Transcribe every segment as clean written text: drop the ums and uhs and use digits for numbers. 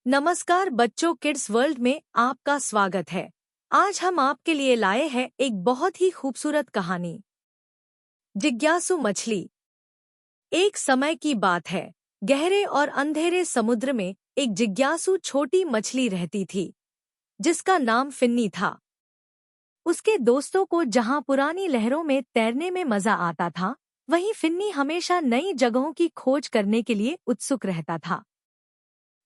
नमस्कार बच्चों, kids world में आपका स्वागत है। आज हम आपके लिए लाए हैं एक बहुत ही खूबसूरत कहानी, जिज्ञासु मछली। एक समय की बात है, गहरे और अंधेरे समुद्र में एक जिज्ञासु छोटी मछली रहती थी, जिसका नाम फिन्नी था। उसके दोस्तों को जहां पुरानी लहरों में तैरने में मजा आता था, वहीं फिन्नी हमेशा नई जगहों की खोज करने के लिए उत्सुक रहता था।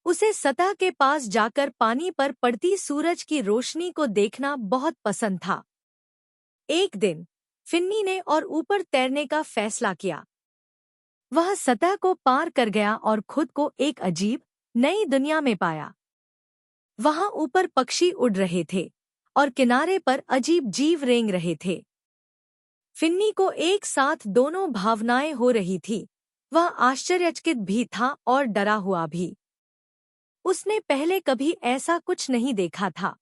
उसे सतह के पास जाकर पानी पर पड़ती सूरज की रोशनी को देखना बहुत पसंद था। एक दिन फिन्नी ने और ऊपर तैरने का फैसला किया। वह सतह को पार कर गया और खुद को एक अजीब नई दुनिया में पाया। वहां ऊपर पक्षी उड़ रहे थे और किनारे पर अजीब जीव रेंग रहे थे। फिन्नी को एक साथ दोनों भावनाएं हो रही थी। वह आश्चर्यचकित भी था और डरा हुआ भी। उसने पहले कभी ऐसा कुछ नहीं देखा था।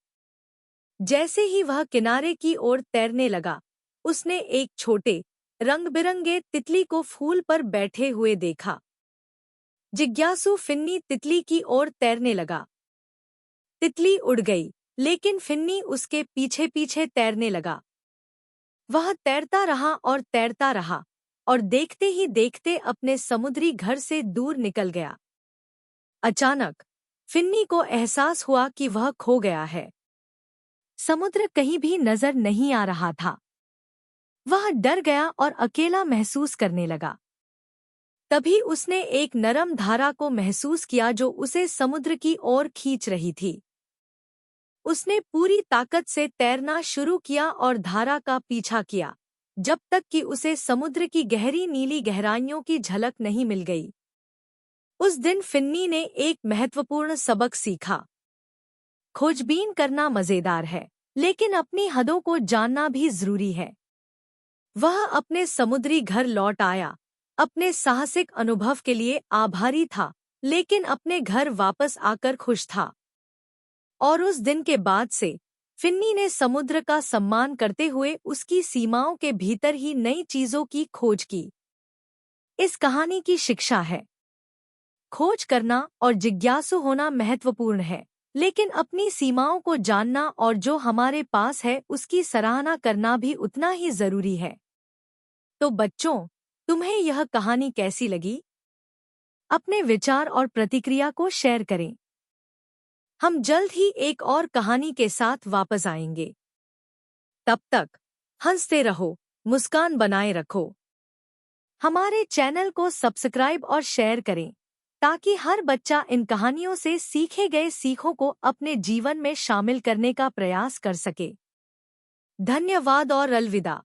जैसे ही वह किनारे की ओर तैरने लगा, उसने एक छोटे रंग-बिरंगे तितली को फूल पर बैठे हुए देखा। जिज्ञासु फिन्नी तितली की ओर तैरने लगा। तितली उड़ गई, लेकिन फिन्नी उसके पीछे पीछे तैरने लगा। वह तैरता रहा और देखते ही देखते अपने समुद्री घर से दूर निकल गया। अचानक फिन्नी को एहसास हुआ कि वह खो गया है। समुद्र कहीं भी नजर नहीं आ रहा था। वह डर गया और अकेला महसूस करने लगा। तभी उसने एक नरम धारा को महसूस किया जो उसे समुद्र की ओर खींच रही थी। उसने पूरी ताकत से तैरना शुरू किया और धारा का पीछा किया, जब तक कि उसे समुद्र की गहरी नीली गहराइयों की झलक नहीं मिल गई। उस दिन फिन्नी ने एक महत्वपूर्ण सबक सीखा। खोजबीन करना मजेदार है, लेकिन अपनी हदों को जानना भी जरूरी है। वह अपने समुद्री घर लौट आया, अपने साहसिक अनुभव के लिए आभारी था, लेकिन अपने घर वापस आकर खुश था। और उस दिन के बाद से फिन्नी ने समुद्र का सम्मान करते हुए उसकी सीमाओं के भीतर ही नई चीजों की खोज की। इस कहानी की शिक्षा है, खोज करना और जिज्ञासु होना महत्वपूर्ण है, लेकिन अपनी सीमाओं को जानना और जो हमारे पास है उसकी सराहना करना भी उतना ही जरूरी है। तो बच्चों, तुम्हें यह कहानी कैसी लगी? अपने विचार और प्रतिक्रिया को शेयर करें। हम जल्द ही एक और कहानी के साथ वापस आएंगे। तब तक हंसते रहो, मुस्कान बनाए रखो। हमारे चैनल को सब्सक्राइब और शेयर करें, ताकि हर बच्चा इन कहानियों से सीखे गए सीखों को अपने जीवन में शामिल करने का प्रयास कर सके। धन्यवाद और अलविदा।